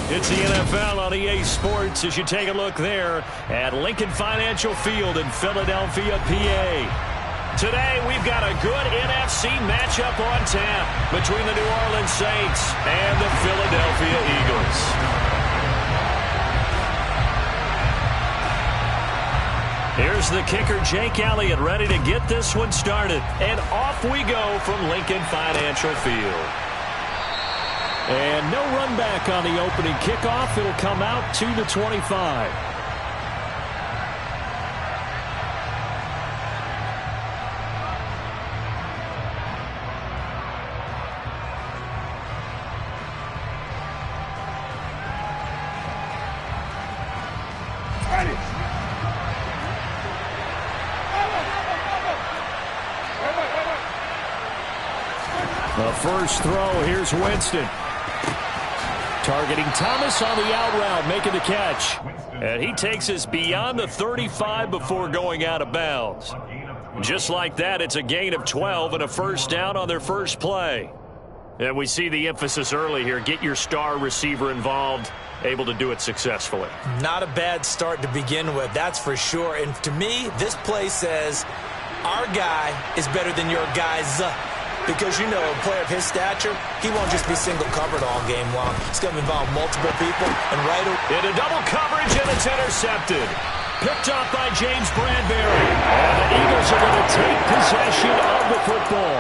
It's the NFL on EA Sports as you take a look there at Lincoln Financial Field in Philadelphia, PA. Today, we've got a good NFC matchup on tap between the New Orleans Saints and the Philadelphia Eagles. Here's the kicker, Jake Elliott, ready to get this one started. And off we go from Lincoln Financial Field. And no run back on the opening kickoff. It'll come out to the 25. The first throw, here's Winston. Targeting Thomas on the out route, making the catch. And he takes us beyond the 35 before going out of bounds. Just like that, it's a gain of 12 and a first down on their first play. And we see the emphasis early here. Get your star receiver involved, able to do it successfully. Not a bad start to begin with, that's for sure. And to me, this play says, our guy is better than your guy's. Because, you know, a player of his stature, he won't just be single covered all game long. It's going to involve multiple people. And right into double coverage, and it's intercepted. Picked off by James Bradbury. And the Eagles are going to take possession of the football.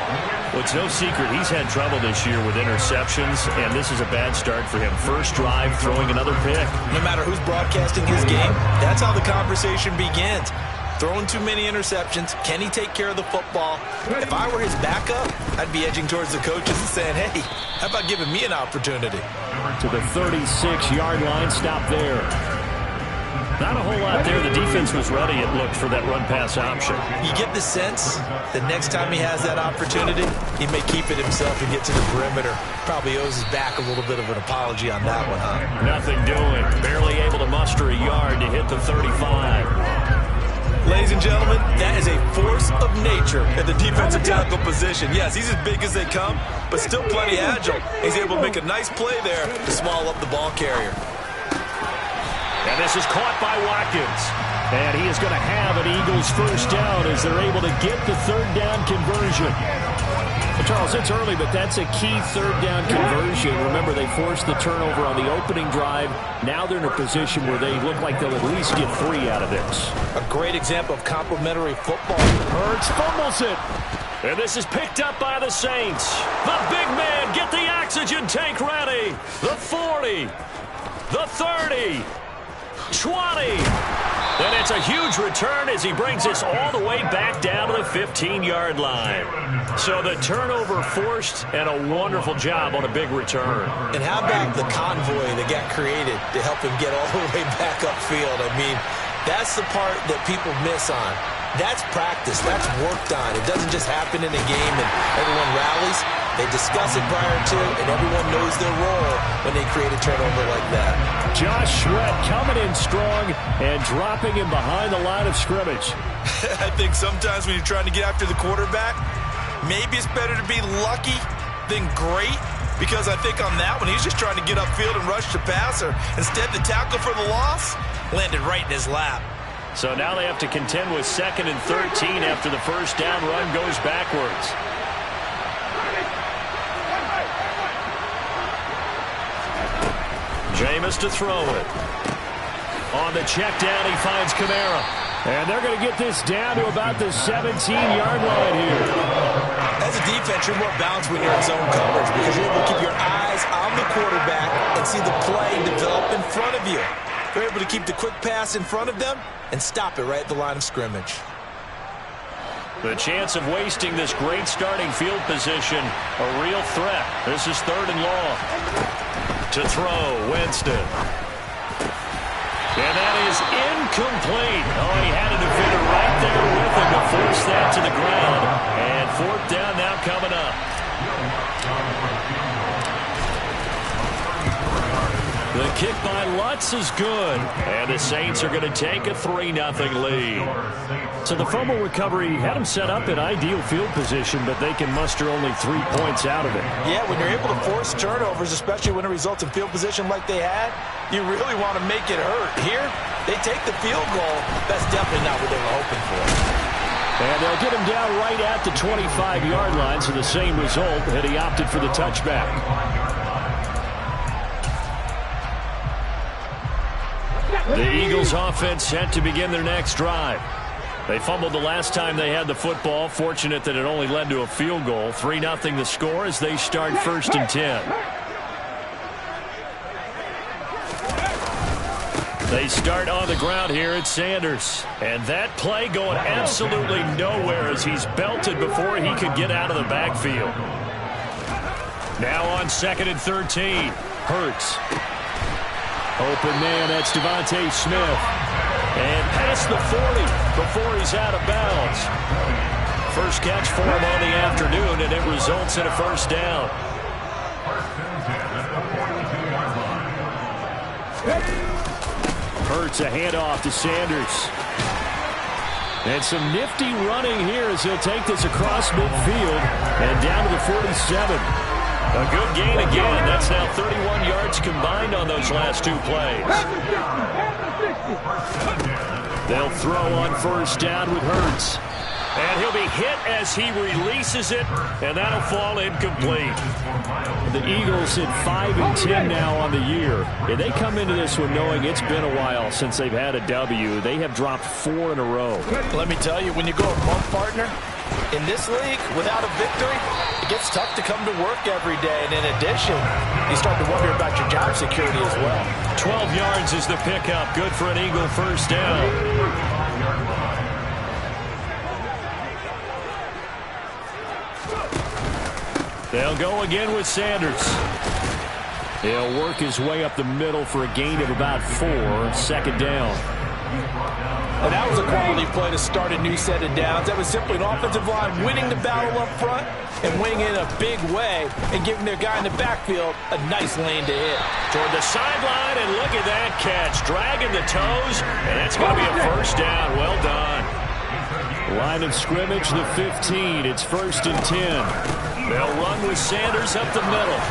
Well, it's no secret he's had trouble this year with interceptions, and this is a bad start for him. First drive, throwing another pick. No matter who's broadcasting his game, that's how the conversation begins. Throwing too many interceptions. Can he take care of the football? If I were his backup, I'd be edging towards the coaches and saying, hey, how about giving me an opportunity? To the 36-yard line, stop there. Not a whole lot there. The defense was ready, it looked, for that run-pass option. You get the sense that next time he has that opportunity, he may keep it himself and get to the perimeter. Probably owes his back a little bit of an apology on that one, huh? Nothing doing. Barely able to muster a yard to hit the 35. Ladies and gentlemen, that is a force of nature at the defensive tackle position. Yes, he's as big as they come, but still plenty agile. He's able to make a nice play there to small up the ball carrier. And this is caught by Watkins. And he is going to have an Eagles first down as they're able to get the third down conversion. Well, Charles, it's early, but that's a key third down conversion. Remember, they forced the turnover on the opening drive. Now they're in a position where they look like they'll at least get 3 out of this. A great example of complementary football. Hurts fumbles it. And this is picked up by the Saints. The big man, get the oxygen tank ready. The 40, the 30, 20. And it's a huge return as he brings us all the way back down to the 15-yard line. So the turnover forced and a wonderful job on a big return. And how about the convoy that got created to help him get all the way back upfield? I mean, that's the part that people miss on. That's practice. That's worked on. It doesn't just happen in a game and everyone rallies. They discuss it prior to, and everyone knows their role when they create a turnover like that. Josh Sweat coming in strong and dropping him behind the line of scrimmage. I think sometimes when you're trying to get after the quarterback, maybe it's better to be lucky than great, because I think on that one, he's just trying to get upfield and rush the passer. Instead, the tackle for the loss landed right in his lap. So now they have to contend with 2nd and 13 after the first down run goes backwards. Jameis to throw it. On the check down, he finds Kamara. And they're going to get this down to about the 17-yard line here. As a defense, you're more balanced when you're in zone coverage because you're able to keep your eyes on the quarterback and see the play develop in front of you. They're able to keep the quick pass in front of them and stop it right at the line of scrimmage. The chance of wasting this great starting field position, a real threat. This is 3rd and long. To throw, Winston. And that is incomplete. Oh, he had a defender right there with him to force that to the ground. And 4th down now coming up. The kick by Lutz is good. And the Saints are going to take a 3-0 lead. So the fumble recovery had them set up in ideal field position, but they can muster only 3 points out of it. Yeah, when you're able to force turnovers, especially when it results in field position like they had, you really want to make it hurt. Here, they take the field goal. That's definitely not what they were hoping for. And they'll get him down right at the 25-yard line, so the same result had he opted for the touchback. The Eagles offense set to begin their next drive. They fumbled the last time they had the football. Fortunate that it only led to a field goal. 3-0 the score as they start 1st and 10. They start on the ground here at Sanders. And that play going absolutely nowhere as he's belted before he could get out of the backfield. Now on 2nd and 13. Hurts. Open man, that's Devontae Smith. And past the 40 before he's out of bounds. First catch for him on the afternoon, and it results in a 1st down. Hurts a handoff to Sanders. And some nifty running here as he'll take this across midfield and down to the 47. A good gain again. That's now 31 yards combined on those last 2 plays. They'll throw on 1st down with Hurts. And he'll be hit as he releases it, and that'll fall incomplete. The Eagles hit 5 and 10 now on the year. And they come into this one knowing it's been a while since they've had a W. They have dropped 4 in a row. Let me tell you, when you go a month, partner, in this league, without a victory, it gets tough to come to work every day. And in addition, you start to wonder about your job security as well. 12 yards is the pickup. Good for an Eagle 1st down. They'll go again with Sanders. He'll work his way up the middle for a gain of about 4. 2nd down. And that was a quality play to start a new set of downs. That was simply an offensive line winning the battle up front and winning in a big way and giving their guy in the backfield a nice lane to hit. Toward the sideline, and look at that catch. Dragging the toes, and that's going to be a 1st down. Well done. Line of scrimmage, the 15. It's 1st and 10. They'll run with Sanders up the middle.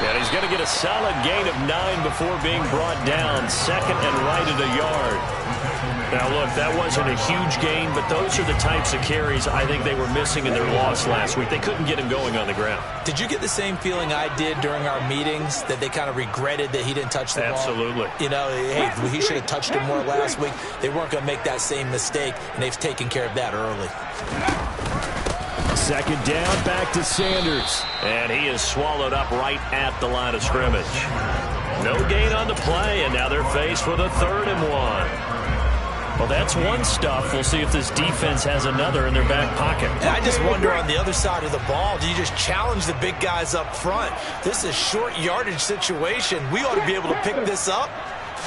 And he's going to get a solid gain of 9 before being brought down. 2nd and right at a yard. Now, look, that wasn't a huge gain, but those are the types of carries I think they were missing in their loss last week. They couldn't get him going on the ground. Did you get the same feeling I did during our meetings, that they kind of regretted that he didn't touch the ball? Absolutely. You know, hey, he should have touched it more last week. They weren't going to make that same mistake, and they've taken care of that early. 2nd down, back to Sanders. And he is swallowed up right at the line of scrimmage. No gain on the play, and now they're faced with a 3rd and 1. Well, that's one stuff. We'll see if this defense has another in their back pocket. And I just wonder on the other side of the ball, do you just challenge the big guys up front? This is a short yardage situation. We ought to be able to pick this up.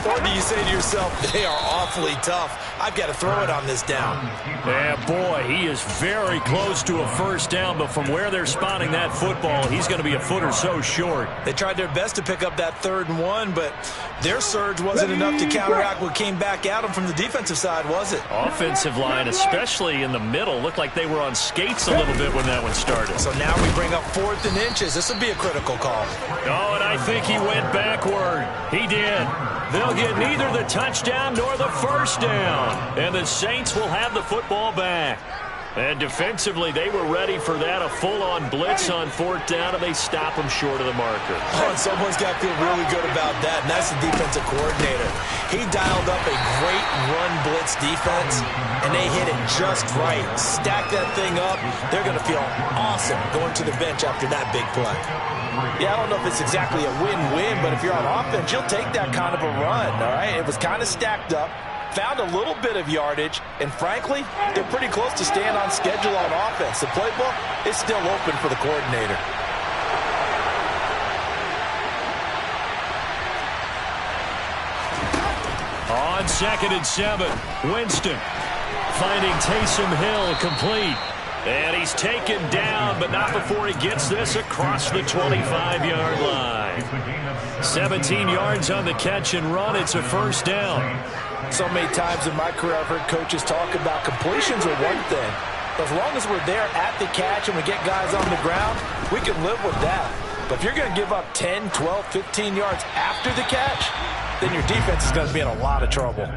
Or do you say to yourself, they are awfully tough, I've got to throw it on this down? Yeah, boy, he is very close to a 1st down, but from where they're spotting that football, he's going to be a foot or so short. They tried their best to pick up that 3rd and 1, but their surge wasn't enough to counteract what came back at them from the defensive side, was it? Offensive line, especially in the middle, looked like they were on skates a little bit when that one started. So now we bring up 4th and inches. This will be a critical call. Oh, and I think he went backward. He did. They'll get neither the touchdown nor the 1st down. And the Saints will have the football back. And defensively, they were ready for that, a full-on blitz on 4th down, and they stop them short of the marker. Oh, and someone's got to feel really good about that, and that's the defensive coordinator. He dialed up a great run blitz defense, and they hit it just right. Stack that thing up. They're going to feel awesome going to the bench after that big play. Yeah, I don't know if it's exactly a win-win, but if you're on offense, you'll take that kind of a run, all right? It was kind of stacked up, found a little bit of yardage, and frankly, they're pretty close to staying on schedule on offense. The playbook is still open for the coordinator. On 2nd and 7, Winston finding Taysom Hill complete. And he's taken down, but not before he gets this across the 25-yard line. 17 yards on the catch and run. It's a first down. So many times in my career I've heard coaches talk about completions are one thing. As long as we're there at the catch and we get guys on the ground, we can live with that. But if you're going to give up 10, 12, 15 yards after the catch, then your defense is going to be in a lot of trouble.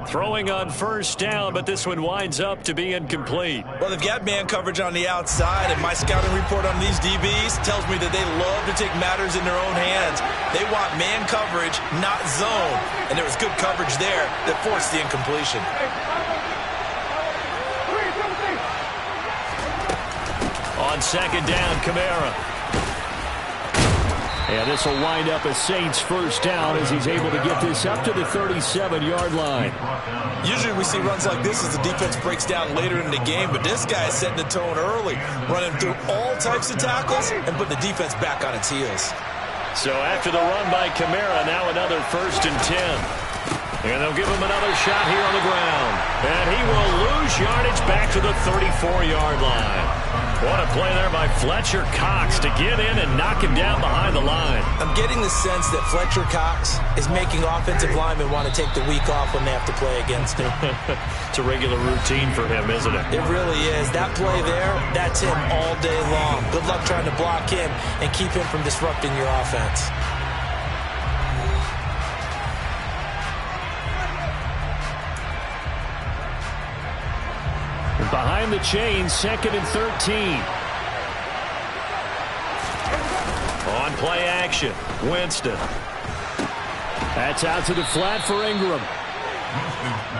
Throwing on first down, but this one winds up to be incomplete. Well, they've got man coverage on the outside, and my scouting report on these DBs tells me that they love to take matters in their own hands. They want man coverage, not zone. And there was good coverage there that forced the incompletion. On second down, Kamara. And this will wind up a Saints first down as he's able to get this up to the 37-yard line. Usually we see runs like this as the defense breaks down later in the game, but this guy is setting the tone early, running through all types of tackles and putting the defense back on its heels. So after the run by Kamara, now another 1st and 10. And they'll give him another shot here on the ground. And he will lose yardage back to the 34-yard line. What a play there by Fletcher Cox to get in and knock him down behind the line. I'm getting the sense that Fletcher Cox is making offensive linemen want to take the week off when they have to play against him. It's a regular routine for him, isn't it? It really is. That play there, that's him all day long. Good luck trying to block him and keep him from disrupting your offense. Behind the chains, 2nd and 13. On play action, Winston. That's out to the flat for Ingram.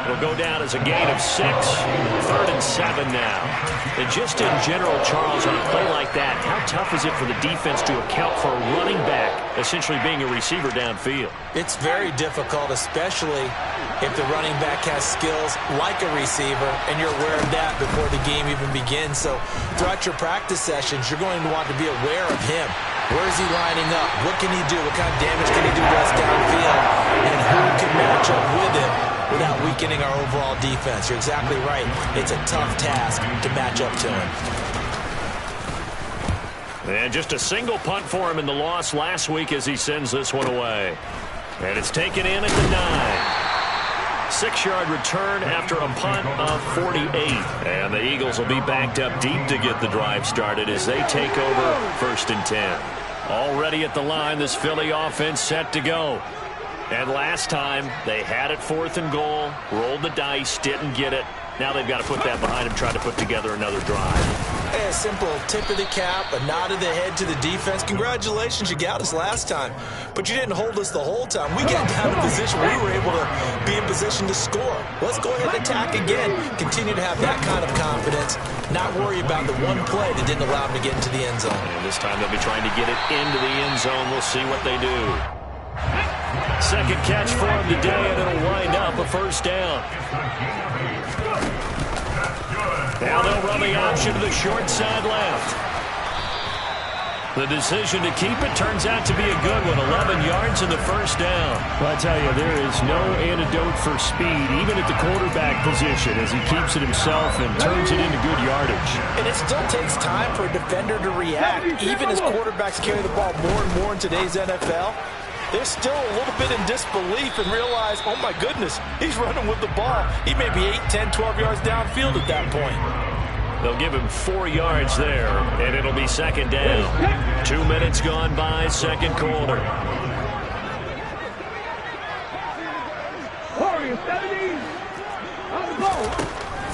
It'll go down as a gain of 6. 3rd and 7 now. And just in general, Charles, on a play like that, how tough is it for the defense to account for a running back essentially being a receiver downfield? It's very difficult, especially if the running back has skills like a receiver, and you're aware of that before the game even begins. So throughout your practice sessions, you're going to want to be aware of him. Where is he lining up? What can he do? What kind of damage can he do to us downfield? And who can match up with him without weakening our overall defense? You're exactly right. It's a tough task to match up to him. And just a single punt for him in the loss last week as he sends this one away. And it's taken in at the 9. 6-yard return after a punt of 48. And the Eagles will be backed up deep to get the drive started as they take over 1st and 10. Already at the line, this Philly offense set to go. And last time, they had it 4th and goal, rolled the dice, didn't get it. Now they've got to put that behind them, try to put together another drive. Hey, a simple tip of the cap, a nod of the head to the defense. Congratulations, you got us last time. But you didn't hold us the whole time. We got down in position. We were able to be in position to score. Let's go ahead and attack again. Continue to have that kind of confidence. Not worry about the one play that didn't allow them to get into the end zone. And this time they'll be trying to get it into the end zone. We'll see what they do. Second catch for him today, and it'll wind up a first down. Now they'll run the option to the short side left. The decision to keep it turns out to be a good one. 11 yards in the first down. Well, I tell you, there is no antidote for speed, even at the quarterback position, as he keeps it himself and turns it into good yardage. And it still takes time for a defender to react. Even as quarterbacks carry the ball more and more in today's NFL, they're still a little bit in disbelief and realize, oh my goodness, he's running with the ball. He may be 8, 10, 12 yards downfield at that point. They'll give him 4 yards there, and it'll be second down. 2 minutes gone by, second quarter.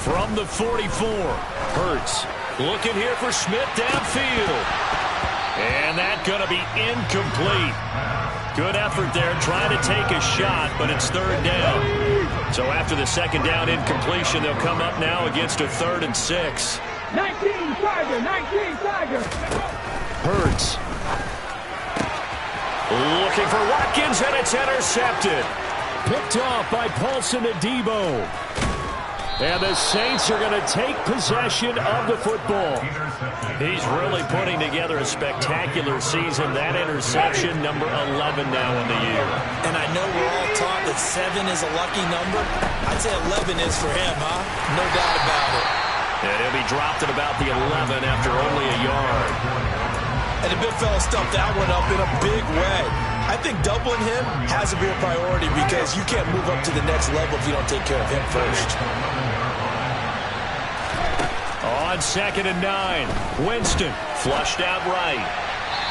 From the 44, Hurts looking here for Smith downfield. And that's going to be incomplete. Good effort there, trying to take a shot, but it's 3rd down. So after the second down incompletion, they'll come up now against a 3rd and 6. 19 Tiger. Hurts. Looking for Watkins, and it's intercepted. Picked off by Paulson Adebo. And the Saints are going to take possession of the football. He's really putting together a spectacular season. That interception, number 11 now in the year. And I know we're all taught that 7 is a lucky number. I'd say 11 is for him, huh? No doubt about it. And he'll be dropped at about the 11 after only a yard. And the big fella stuffed that one up in a big way. I think doubling him has to be a priority because you can't move up to the next level if you don't take care of him first. On 2nd and 9, Winston flushed out right.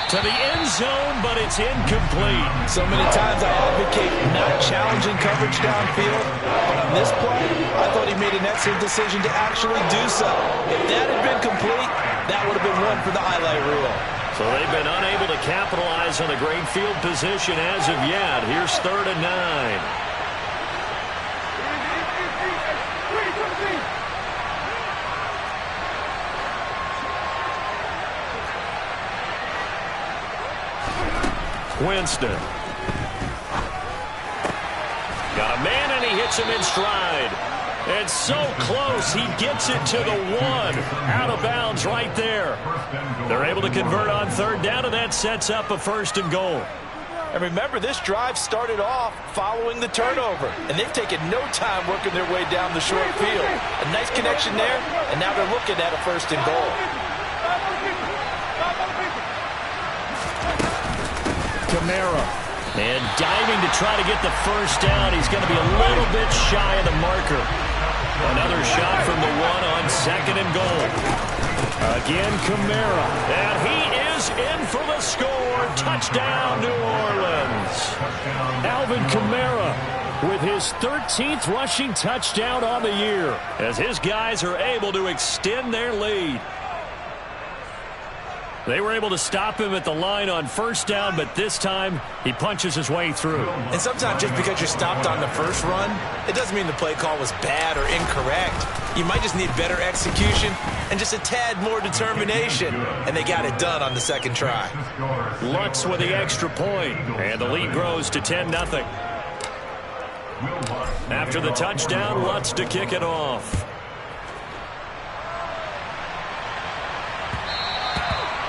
To the end zone, but it's incomplete. So many times I advocate not challenging coverage downfield. But on this play, I thought he made an excellent decision to actually do so. If that had been complete, that would have been one for the highlight reel. So they've been unable to capitalize on a great field position as of yet. Here's 3rd and 9. Winston. Got a man, and he hits him in stride. It's so close, he gets it to the 1. Out of bounds right there. They're able to convert on 3rd down, and that sets up a 1st and goal. And remember, this drive started off following the turnover. And they've taken no time working their way down the short field. A nice connection there, and now they're looking at a 1st and goal. Kamara. And diving to try to get the 1st down. He's going to be a little bit shy of the marker. Another shot from the 1 on 2nd and goal. Again, Kamara. And he is in for the score. Touchdown, New Orleans. Alvin Kamara with his 13th rushing touchdown on the year as his guys are able to extend their lead. They were able to stop him at the line on 1st down, but this time he punches his way through. And sometimes just because you're stopped on the first run, it doesn't mean the play call was bad or incorrect. You might just need better execution and just a tad more determination. And they got it done on the 2nd try. Lutz with the extra point, and the lead grows to 10-0. After the touchdown, Lutz to kick it off.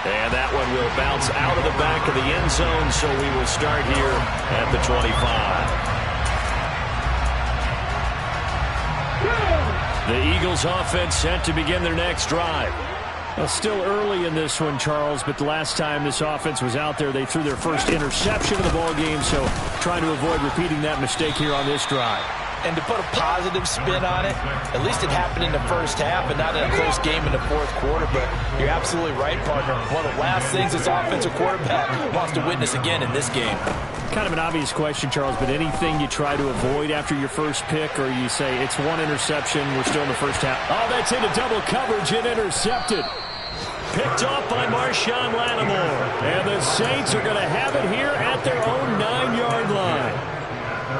And that one will bounce out of the back of the end zone, so we will start here at the 25. The Eagles offense set to begin their next drive. Well, still early in this one, Charles, but the last time this offense was out there, they threw their first interception of the ball game, so trying to avoid repeating that mistake here on this drive. And to put a positive spin on it, at least it happened in the 1st half and not in a close game in the 4th quarter. But you're absolutely right, partner. One of the last things this offensive quarterback wants to witness again in this game. Kind of an obvious question, Charles, but anything you try to avoid after your first pick, or you say it's 1 interception, we're still in the 1st half. Oh, that's into double coverage and intercepted. Picked off by Marshawn Lattimore. And the Saints are going to have it here at their own 9-yard line.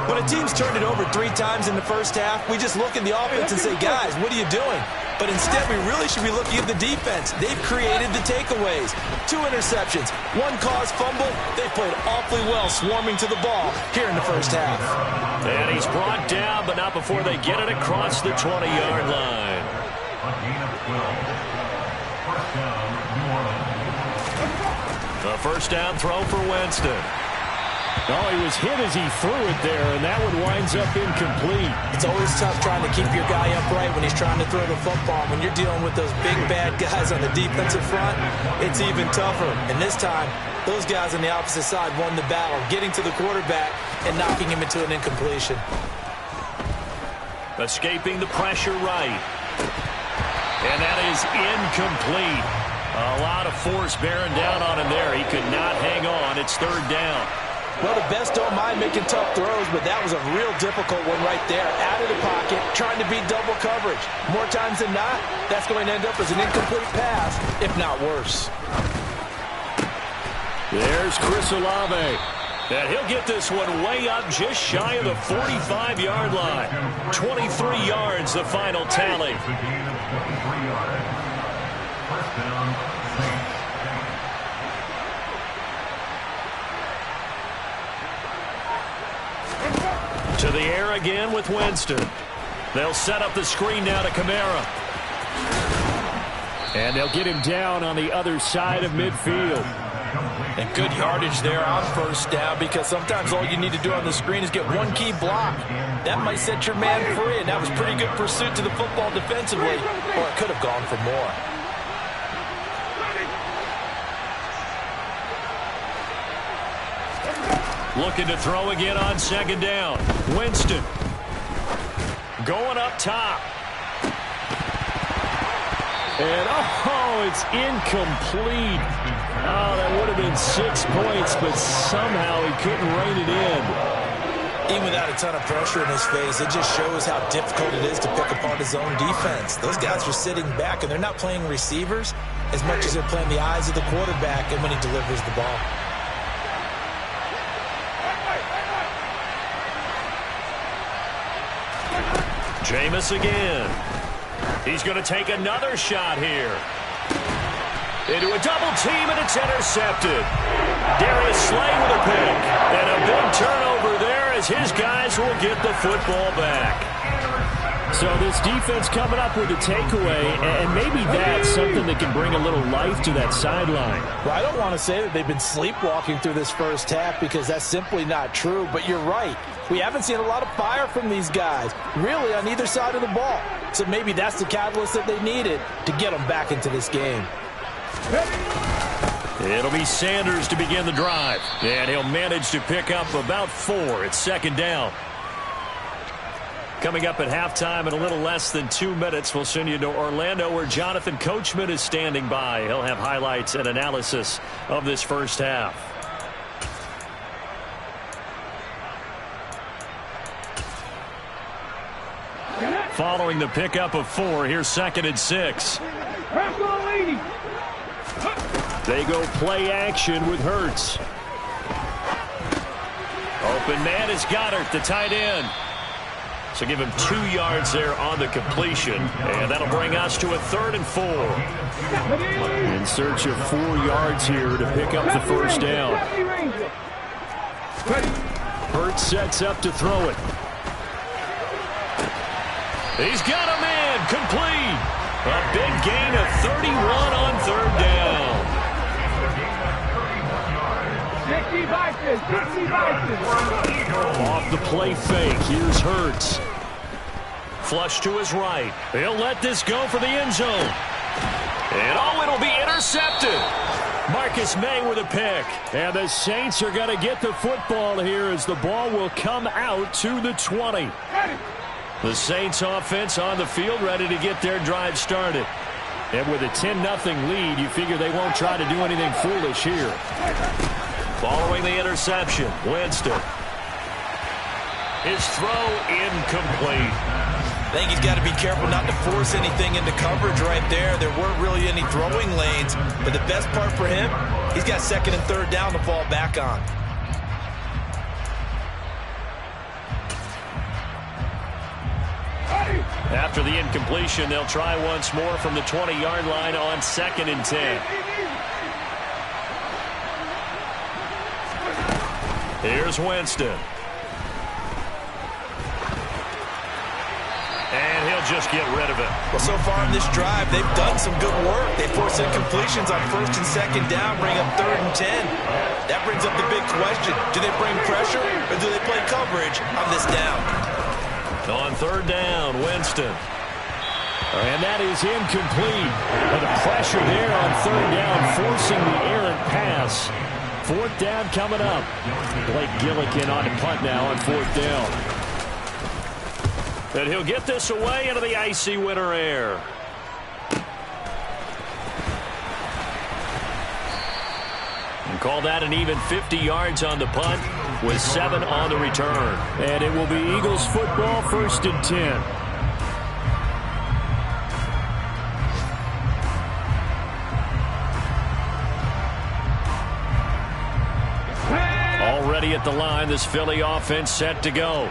When a team's turned it over 3 times in the 1st half, we just look at the offense and say, guys, what are you doing? But instead, we really should be looking at the defense. They've created the takeaways. 2 interceptions, 1 caused fumble. They played awfully well swarming to the ball here in the 1st half. And he's brought down, but not before they get it across the 20-yard line. The 1st down throw for Winston. Oh, he was hit as he threw it there, and that one winds up incomplete. It's always tough trying to keep your guy upright when he's trying to throw the football. When you're dealing with those big, bad guys on the defensive front, it's even tougher. And this time, those guys on the opposite side won the battle, getting to the quarterback and knocking him into an incompletion. Escaping the pressure right. And that is incomplete. A lot of force bearing down on him there. He could not hang on. It's 3rd down. Well, the best don't mind making tough throws, but that was a real difficult one right there. Out of the pocket, trying to beat double coverage. More times than not, that's going to end up as an incomplete pass, if not worse. There's Chris Olave. And he'll get this one way up just shy of the 45-yard line. 23 yards, the final tally. To the air again with Winston. They'll set up the screen now to Kamara. And they'll get him down on the other side of midfield. And good yardage there on 1st down, because sometimes all you need to do on the screen is get 1 key block. That might set your man free, and that was pretty good pursuit to the football defensively, or it could have gone for more. Looking to throw again on second down. Winston going up top. And, oh, it's incomplete. Oh, that would have been 6 points, but somehow he couldn't rein it in. Even without a ton of pressure in his face, it just shows how difficult it is to pick apart his own defense. Those guys are sitting back, and they're not playing receivers as much as they're playing the eyes of the quarterback and when he delivers the ball. Jameis again. He's going to take another shot here. Into a double team, and it's intercepted. Darius Slay with a pick. And a big turnover there as his guys will get the football back. So this defense coming up with a takeaway, and maybe that's something that can bring a little life to that sideline. Well, I don't want to say that they've been sleepwalking through this first half because that's simply not true, but you're right. We haven't seen a lot of fire from these guys, really, on either side of the ball. So maybe that's the catalyst that they needed to get them back into this game. It'll be Sanders to begin the drive, and he'll manage to pick up about 4 at second down. Coming up at halftime in a little less than 2 minutes, we'll send you to Orlando where Jonathan Coachman is standing by. He'll have highlights and analysis of this first half. Following the pickup of 4, here's 2nd and 6. They go play action with Hurts. Open man is Goddard, the tight end. So give him 2 yards there on the completion. And that'll bring us to a 3rd and 4. In search of 4 yards here to pick up the first down. Hurts sets up to throw it. He's got him in. Complete. A big gain of 31 on 3rd down. Off the play fake. Here's Hurts. Flush to his right. He'll let this go for the end zone. And oh, it'll be intercepted. Marcus May with a pick. And the Saints are going to get the football here as the ball will come out to the 20. The Saints offense on the field ready to get their drive started. And with a 10-0 lead, you figure they won't try to do anything foolish here. Following the interception, Winston. His throw incomplete. I think he's got to be careful not to force anything into coverage right there. There weren't really any throwing lanes, but the best part for him, he's got 2nd and 3rd down to fall back on. After the incompletion, they'll try once more from the 20-yard line on 2nd and 10. Here's Winston. And he'll just get rid of it. Well, so far in this drive, they've done some good work. They force incompletions on 1st and 2nd down, bring up 3rd and 10. That brings up the big question. Do they bring pressure or do they play coverage on this down? On 3rd down, Winston. And that is incomplete. And the pressure there on 3rd down, forcing the errant pass. 4th down coming up. Blake Gillikin on the punt now on 4th down. And he'll get this away into the icy winter air. And call that an even 50 yards on the punt with 7 on the return. And it will be Eagles football, 1st and 10. Already at the line, this Philly offense set to go.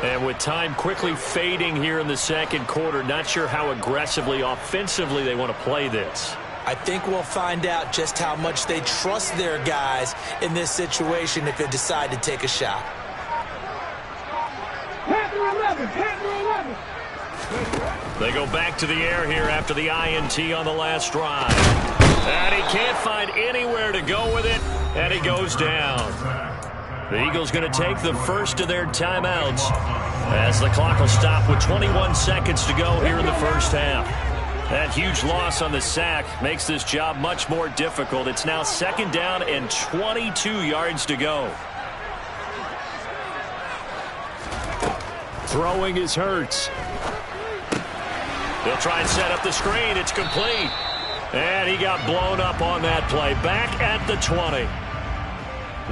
And with time quickly fading here in the 2nd quarter, not sure how aggressively, offensively they want to play this. I think we'll find out just how much they trust their guys in this situation if they decide to take a shot. They go back to the air here after the INT on the last drive. And he can't find anywhere to go with it, and he goes down. The Eagles going to take the first of their timeouts as the clock will stop with 21 seconds to go here in the first half. That huge loss on the sack makes this job much more difficult. It's now 2nd down and 22 yards to go. Throwing is Hurts. He'll try and set up the screen. It's complete. And he got blown up on that play. Back at the 20.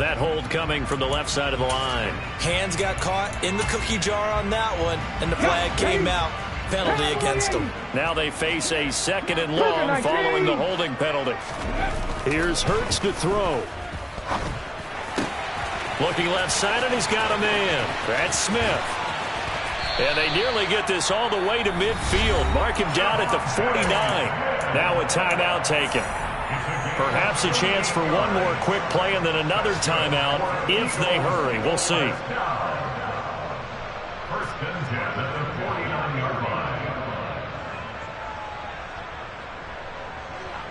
That hold coming from the left side of the line. Hands got caught in the cookie jar on that one, and the flag came out. Penalty against them. Now they face a 2nd and long following the holding penalty. Here's Hurts to throw. Looking left side, and he's got a man. That's Smith. And they nearly get this all the way to midfield. Mark him down at the 49. Now a timeout taken. Perhaps a chance for one more quick play and then another timeout if they hurry. We'll see. First and 10 at the 49-yard line.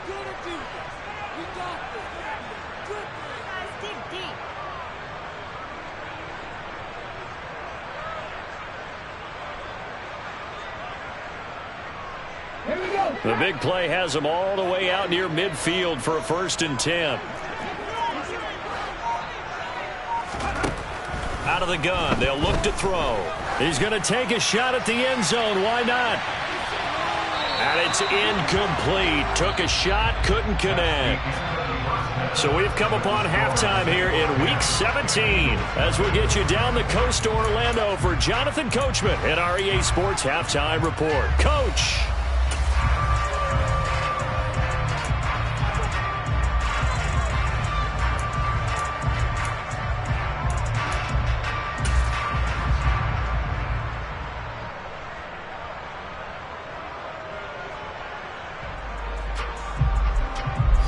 We're gonna do this. We got this. Good guys, dig deep. Here we go. The big play has them all the way out near midfield for a 1st and 10. Out of the gun, they'll look to throw. He's going to take a shot at the end zone. Why not? And it's incomplete. Took a shot, couldn't connect. So we've come upon halftime here in Week 17 as we get you down the coast to Orlando for Jonathan Coachman at our EA Sports Halftime Report. Coach.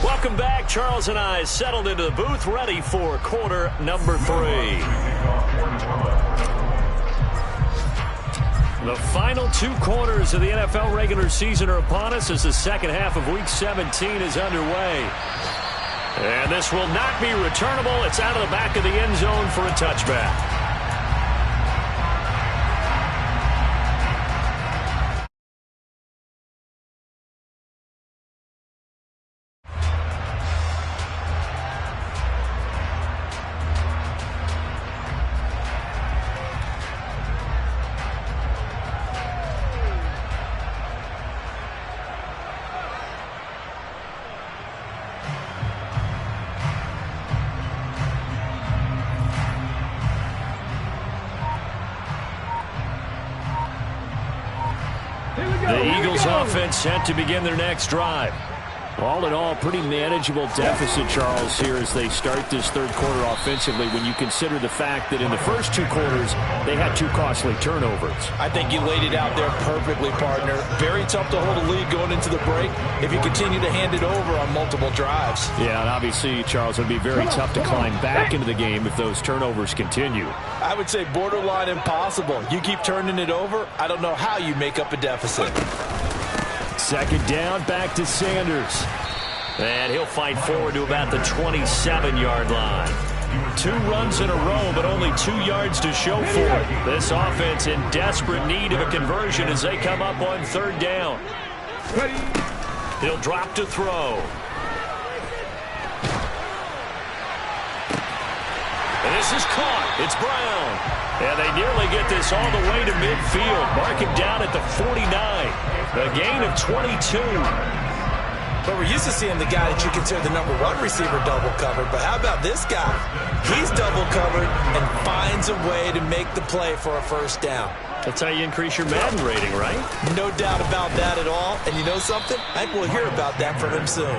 Welcome back. Charles and I settled into the booth, ready for quarter number 3. The final 2 quarters of the NFL regular season are upon us as the second half of Week 17 is underway. And this will not be returnable. It's out of the back of the end zone for a touchback. The Eagles offense set to begin their next drive. All in all, pretty manageable deficit, Charles, here as they start this third quarter offensively when you consider the fact that in the first 2 quarters, they had 2 costly turnovers. I think you laid it out there perfectly, partner. Very tough to hold a lead going into the break if you continue to hand it over on multiple drives. Yeah, and obviously, Charles, it would be very tough to climb back into the game if those turnovers continue. I would say borderline impossible. You keep turning it over, I don't know how you make up a deficit. 2nd down, back to Sanders. And he'll fight forward to about the 27-yard line. 2 runs in a row, but only 2 yards to show for it. This offense in desperate need of a conversion as they come up on 3rd down. He'll drop to throw. And this is caught. It's Brown. And they nearly get this all the way to midfield. Mark him down at the 49. A gain of 22. But we're used to seeing the guy that you consider the number 1 receiver double covered. But how about this guy? He's double covered and finds a way to make the play for a 1st down. That's how you increase your Madden rating, right? No doubt about that at all. And you know something? I think we'll hear about that from him soon.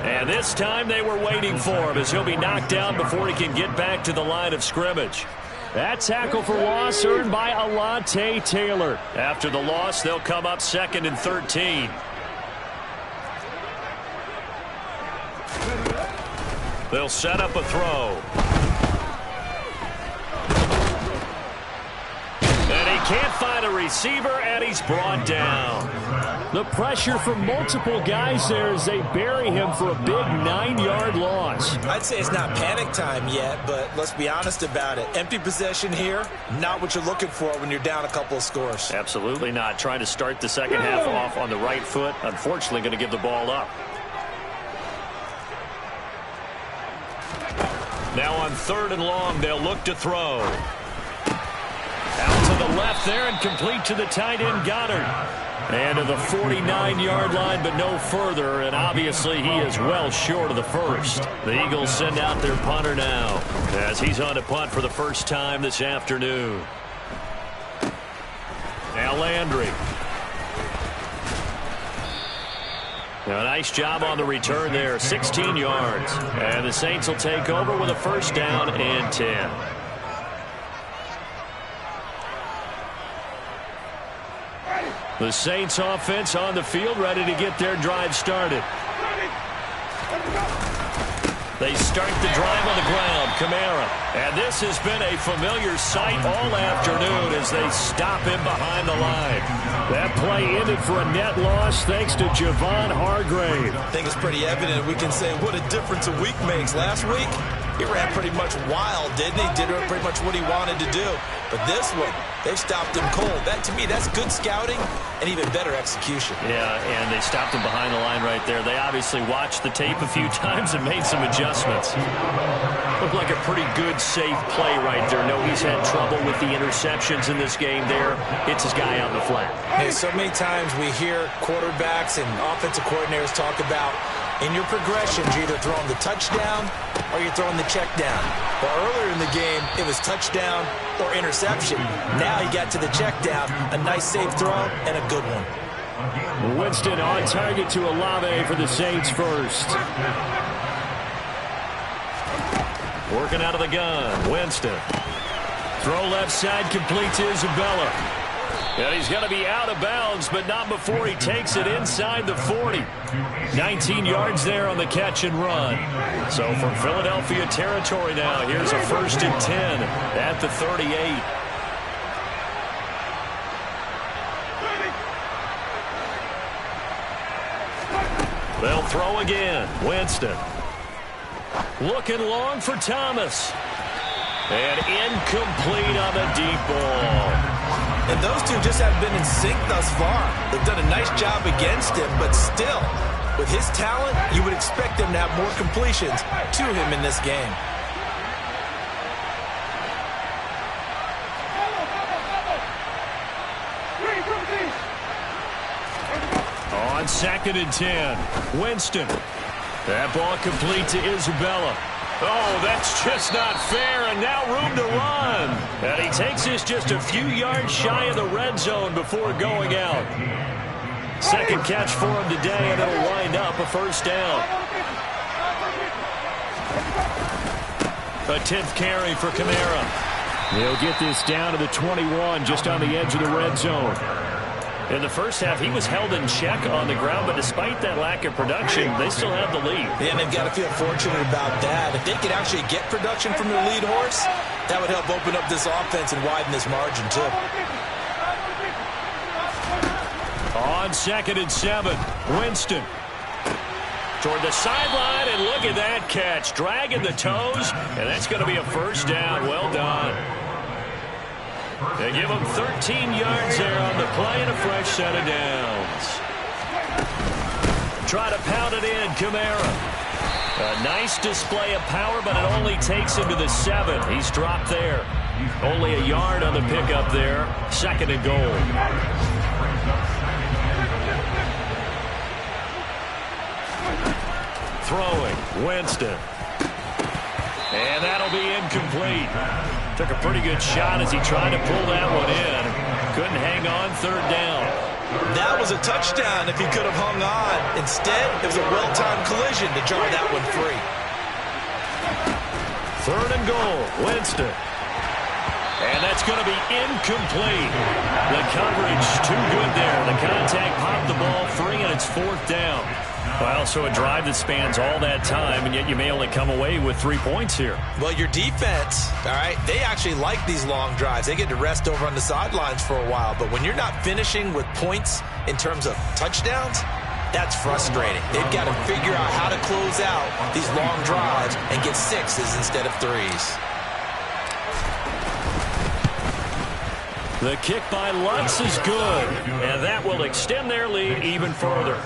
And this time they were waiting for him as he'll be knocked down before he can get back to the line of scrimmage. That tackle for loss earned by Alontae Taylor. After the loss, they'll come up 2nd and 13. They'll set up a throw. And he can't find a receiver, and he's brought down. The pressure from multiple guys there as they bury him for a big 9-yard loss. I'd say it's not panic time yet, but let's be honest about it. Empty possession here, not what you're looking for when you're down a couple of scores. Absolutely not. Trying to start the second half off on the right foot. Unfortunately, going to give the ball up. Now on 3rd and long, they'll look to throw. Out to the left there and complete to the tight end, Goddard. And to the 49-yard line, but no further, and obviously he is well short of the first. The Eagles send out their punter now as he's on to punt for the first time this afternoon. Now Landry. Now, a nice job on the return there, 16 yards. And the Saints will take over with a first down and 10. The Saints offense on the field, ready to get their drive started. They start the drive on the ground, Kamara. And this has been a familiar sight all afternoon as they stop him behind the line. That play ended for a net loss thanks to Javon Hargrave. I think it's pretty evident. We can say what a difference a week makes. Last week, he ran pretty much wild, didn't he? Did pretty much what he wanted to do. But this one, they stopped him cold. That, to me, that's good scouting and even better execution. Yeah, and they stopped him behind the line right there. They obviously watched the tape a few times and made some adjustments. Looked like a pretty good, safe play right there. No, he's had trouble with the interceptions in this game there. Hits his guy out in the flat. Hey, so many times we hear quarterbacks and offensive coordinators talk about in your progressions, you're either throwing the touchdown or you're throwing the check down. But earlier in the game, it was touchdown or interception. Now he got to the check down, a nice safe throw, and a good one. Winston on target to Olave for the Saints first. Working out of the gun, Winston. Throw left side, complete to Isabella. And he's going to be out of bounds, but not before he takes it inside the 40. 19 yards there on the catch and run. So from Philadelphia territory now, here's a first and 10 at the 38. They'll throw again. Winston. Looking long for Thomas. And incomplete on the deep ball. And those two just haven't been in sync thus far. They've done a nice job against him, but still, with his talent, you would expect them to have more completions to him in this game. On 2nd and 10, Winston. That ball complete to Isabella. Oh, that's just not fair, and now room to run. And he takes this just a few yards shy of the red zone before going out. Second catch for him today, and it'll wind up a first down. A 10th carry for Kamara. He'll get this down to the 21, just on the edge of the red zone. In the first half, he was held in check on the ground, but despite that lack of production, they still have the lead. Yeah, and they've got to feel fortunate about that. If they could actually get production from their lead horse, that would help open up this offense and widen this margin, too. On 2nd and 7, Winston. Toward the sideline, and look at that catch. Dragging the toes, and that's going to be a first down. Well done. They give him 13 yards there on the play and a fresh set of downs. Try to pound it in, Kamara. A nice display of power, but it only takes him to the 7. He's dropped there. Only a yard on the pickup there. 2nd and goal. Throwing, Winston. And that'll be incomplete. Took a pretty good shot as he tried to pull that one in. Couldn't hang on, 3rd down. That was a touchdown if he could have hung on. Instead, it was a well-timed collision to jar that one free. 3rd and goal, Winston. And that's going to be incomplete. The coverage too good there. The contact popped the ball free, and it's 4th down. Well, so a drive that spans all that time, and yet you may only come away with 3 points here. Well, your defense, all right, they actually like these long drives. They get to rest over on the sidelines for a while. But when you're not finishing with points in terms of touchdowns, that's frustrating. They've got to figure out how to close out these long drives and get 6s instead of 3s. The kick by Lutz is good, and that will extend their lead even further.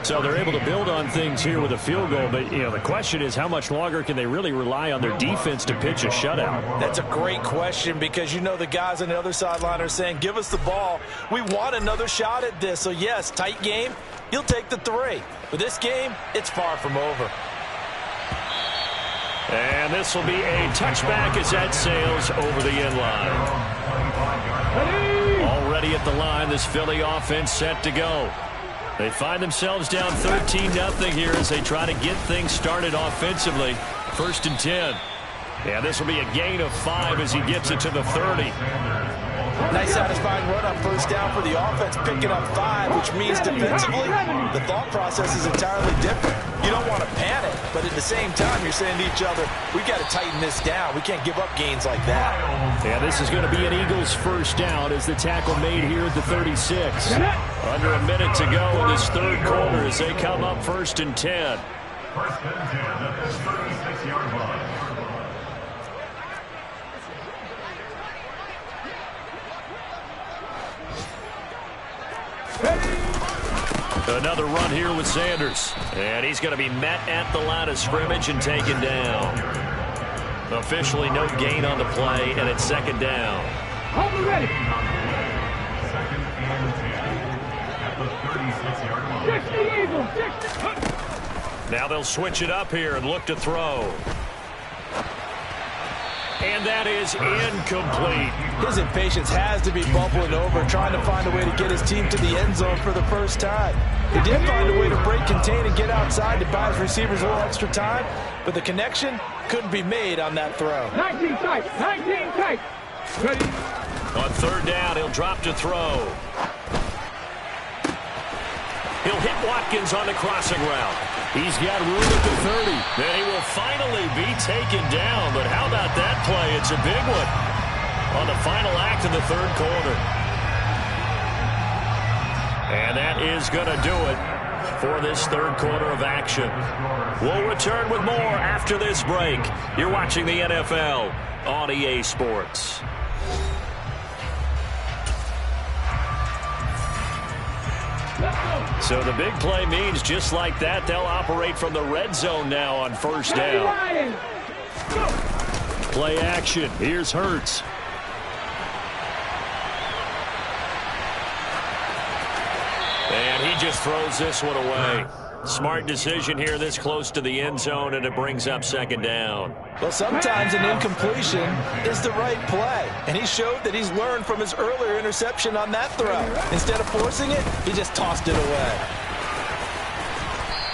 So they're able to build on things here with a field goal, but the question is how much longer can they really rely on their defense to pitch a shutout? That's a great question because the guys on the other sideline are saying, give us the ball. We want another shot at this. So, yes, tight game, you'll take the 3. But this game, it's far from over. And this will be a touchback as that sails over the end line. Already at the line, this Philly offense set to go. They find themselves down 13-0 here as they try to get things started offensively. 1st and 10. Yeah, this will be a gain of 5 as he gets it to the 30. Nice satisfying run on 1st down for the offense, picking up 5, which means defensively, the thought process is entirely different. You don't want to panic, but at the same time, you're saying to each other, we've got to tighten this down. We can't give up gains like that. Yeah, this is going to be an Eagles 1st down as the tackle made here at the 36. Under a minute to go in this 3rd quarter as they come up 1st and 10. 1st and 10 at the 36-yard line. Another run here with Sanders. And he's going to be met at the line of scrimmage and taken down. Officially no gain on the play, and it's 2nd down. Hold ready. 2nd and 10 at the 36-yard line. 60 Eagles. 60. Now they'll switch it up here and look to throw. And that is incomplete. His impatience has to be bubbling over, trying to find a way to get his team to the end zone for the first time. He did find a way to break, contain, and get outside to buy his receivers a little extra time, but the connection couldn't be made on that throw. 19 tight. 19 tight. Ready. On 3rd down, he'll drop to throw. He'll hit Watkins on the crossing route. He's got room at the 30. Then he will finally be taken down. But how about that play? It's a big one on the final act of the 3rd quarter. And that is going to do it for this 3rd quarter of action. We'll return with more after this break. You're watching the NFL on EA Sports. So the big play means just like that, they'll operate from the red zone now on 1st down. Play action. Here's Hurts. And he just throws this one away. Smart decision here this close to the end zone, and it brings up 2nd down. Well, sometimes an incompletion is the right play, and he showed that he's learned from his earlier interception on that throw. Instead of forcing it, he just tossed it away.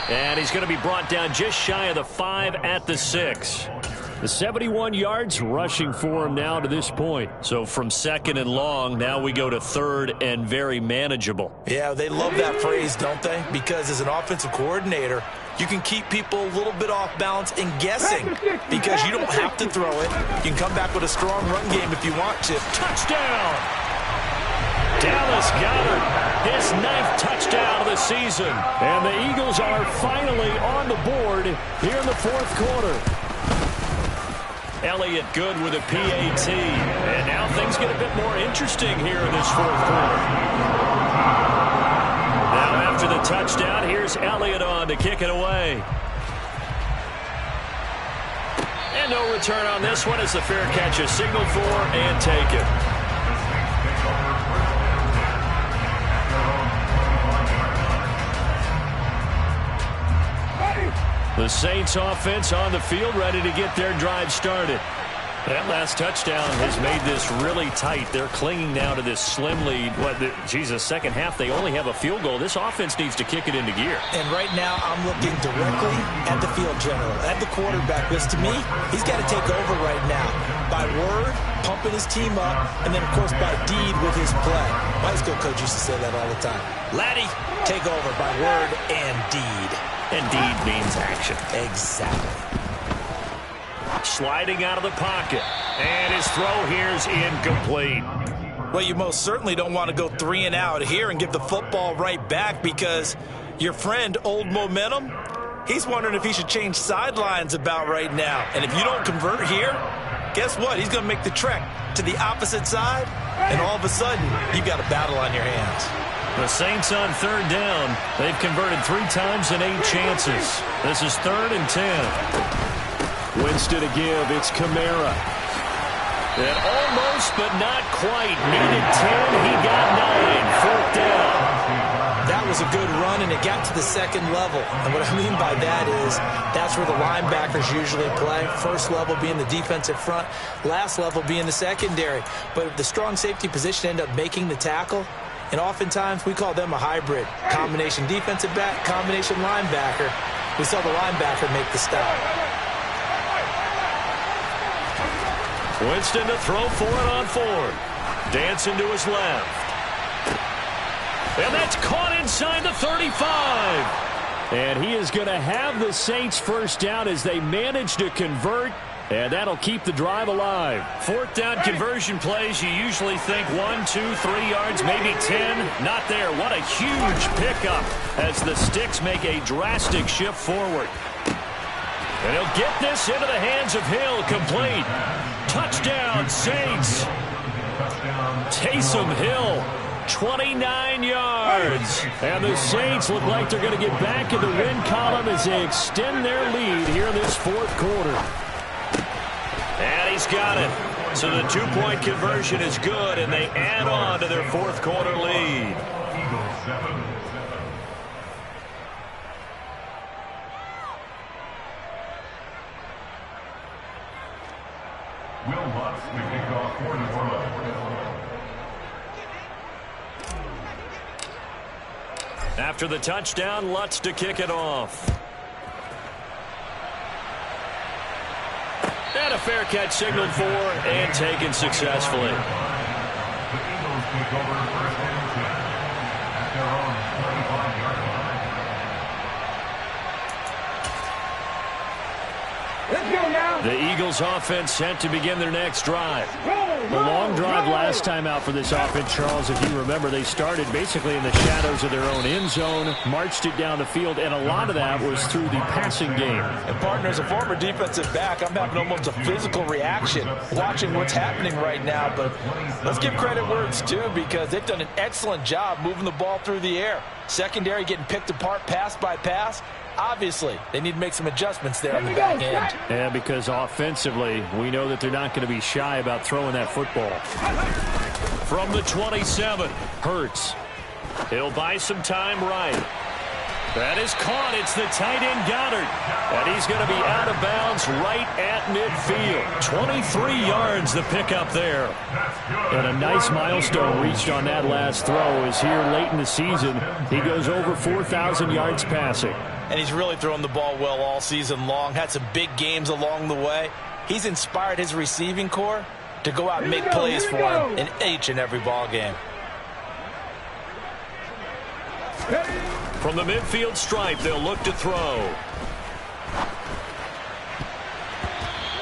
And he's going to be brought down just shy of the 5 at the 6. The 71 yards rushing for him now to this point. So from 2nd and long, now we go to 3rd and very manageable. Yeah, they love that phrase, don't they? Because as an offensive coordinator, you can keep people a little bit off balance and guessing because you don't have to throw it. You can come back with a strong run game if you want to. Touchdown! Dallas Goedert, his 9th touchdown of the season. And the Eagles are finally on the board here in the 4th quarter. Elliott good with a PAT. And now things get a bit more interesting here in this 4th quarter. Now after the touchdown, here's Elliott on to kick it away. And no return on this one as the fair catch is signaled for and taken. The Saints offense on the field ready to get their drive started. That last touchdown has made this really tight. They're clinging now to this slim lead. Second half, they only have a field goal. This offense needs to kick it into gear. And right now, I'm looking directly at the field general, at the quarterback. Because to me, he's got to take over right now. By word, pumping his team up, and then, of course, by deed with his play. My high school coach used to say that all the time. Laddie, take over by word and deed. And deed means action. Exactly. Sliding out of the pocket. And his throw here's incomplete. Well, you most certainly don't want to go 3 and out here and give the football right back because your friend, Old Momentum, he's wondering if he should change sidelines about right now. And if you don't convert here, guess what? He's going to make the trek to the opposite side, and all of a sudden, you've got a battle on your hands. The Saints on third down. They've converted 3 times in 8 chances. This is 3rd and 10. Winston to give. It's Kamara. And almost, but not quite. Needed 10. He got 9. 4th down. That was a good run, and it got to the second level. And what I mean by that is that's where the linebackers usually play. First level being the defensive front, last level being the secondary. But the strong safety position ended up making the tackle, and oftentimes we call them a hybrid. Combination defensive back, combination linebacker. We saw the linebacker make the stop. Winston to throw for it on 4th. Dancing to his left. And that's caught inside the 35. And he is going to have the Saints first down as they manage to convert. And that'll keep the drive alive. 4th down conversion plays, you usually think 1, 2, 3 yards, maybe 10. Not there. What a huge pickup as the Sticks make a drastic shift forward. And he'll get this into the hands of Hill. Complete. Touchdown, Saints. Taysom Hill. 29 yards. And the Saints look like they're going to get back in the win column as they extend their lead here in this 4th quarter. And he's got it. So the 2-point conversion is good, and they add on to their 4th quarter lead. Will Lutz to kick off for the throw. After the touchdown, Lutz to kick it off. And a fair catch signaled for and taken successfully. The Eagles take over 1st and 10 at their own 35-yard line. Let's go now. The Eagles offense set to begin their next drive. A long drive last time out for this offense, Charles. If you remember, they started basically in the shadows of their own end zone, marched it down the field, and a lot of that was through the passing game. And, partner, as a former defensive back, I'm having almost a physical reaction watching what's happening right now. But let's give credit where it's due because they've done an excellent job moving the ball through the air. Secondary getting picked apart pass by pass. Obviously, they need to make some adjustments there on the back end. Yeah, because offensively, we know that they're not going to be shy about throwing that football. From the 27, Hurts. He'll buy some time right. That is caught. It's the tight end Goddard. And he's going to be out of bounds right at midfield. 23 yards the pickup there. And a nice milestone reached on that last throw is here late in the season. He goes over 4,000 yards passing. And he's really thrown the ball well all season long. Had some big games along the way. He's inspired his receiving corps to go out and make plays for him in each and every ball game. From the midfield stripe, they'll look to throw.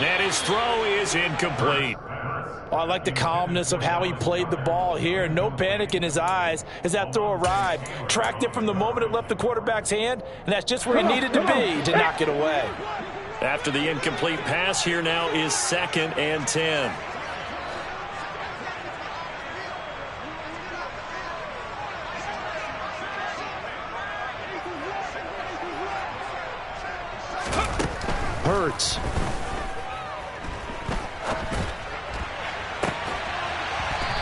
And his throw is incomplete. Oh, I like the calmness of how he played the ball here. No panic in his eyes as that throw arrived. Tracked it from the moment it left the quarterback's hand, and that's just where he needed to be to knock it away. After the incomplete pass, here now is 2nd and 10. Hurts.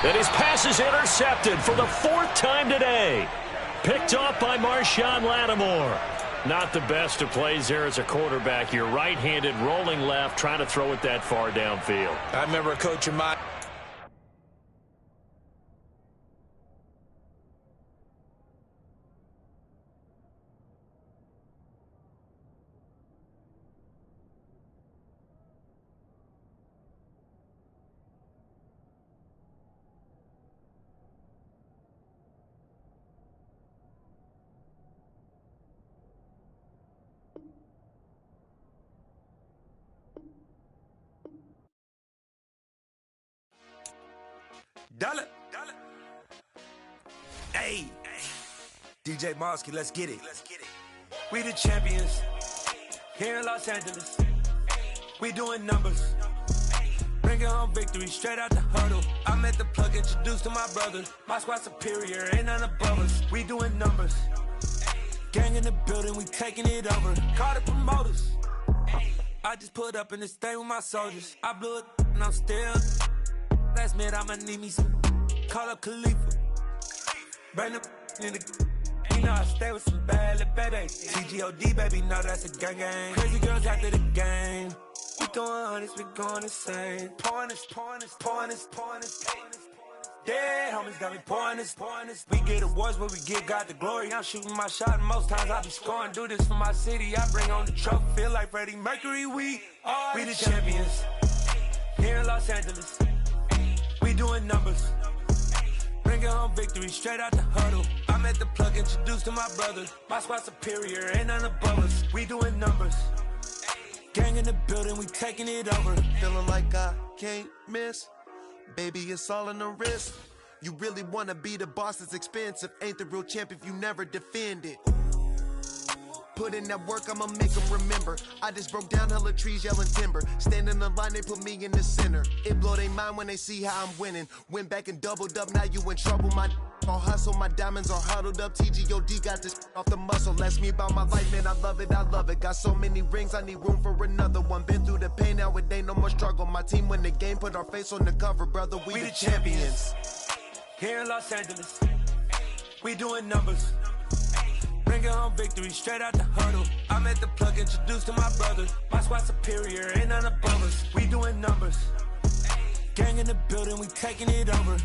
And his pass is intercepted for the 4th time today. Picked off by Marshawn Lattimore. Not the best of plays there as a quarterback. You're right-handed, rolling left, trying to throw it that far downfield. I remember a coach of mine. Dollar. Hey, DJ Mosky, let's get it. We the champions here in Los Angeles. We doing numbers. Bring Bringing home victory straight out the huddle. I'm at the plug, introduced to my brother. My squad superior, ain't none above us. We doing numbers. Gang in the building, we taking it over. Call the promoters. I just put up in this thing with my soldiers. I blew it and I'm still. Last minute I'ma need me some. Call up Khalifa. Bring the in the. You know I stay with some bad little baby. TGOD baby, know that's a gang gang. Crazy girls after the game. We going honest, we going insane. Pouring this. Dead homies got me pouring this. We get awards, but we give God the glory. I'm shooting my shot, and most times I be scoring. Do this for my city, I bring on the trophy. Feel like Freddie Mercury, we the champions. Here in Los Angeles, we doing numbers. Bringing home victory straight out the huddle. I'm at the plug, introduced to my brother. My squad superior, ain't none above us. We doing numbers. Gang in the building, we taking it over. Feeling like I can't miss. Baby, it's all in the wrist. You really wanna be the boss, it's expensive. Ain't the real champ if you never defend it. Put in that work, I'ma make them remember. I just broke down hella trees, yelling timber. Stand in the line, they put me in the center. It blow their mind when they see how I'm winning. Went back and doubled up, now you in trouble. My all hustle, my diamonds are huddled up. TGOD got this off the muscle. Ask me about my life, man, I love it. Got so many rings, I need room for another one. Been through the pain, now it ain't no more struggle. My team win the game, put our face on the cover, brother. We the champions. Here in Los Angeles, we doing numbers. Bringing home victory straight out the huddle. I'm at the plug, introduced to my brother. My squad superior, ain't none above us. We doing numbers. Gang in the building, we taking it over.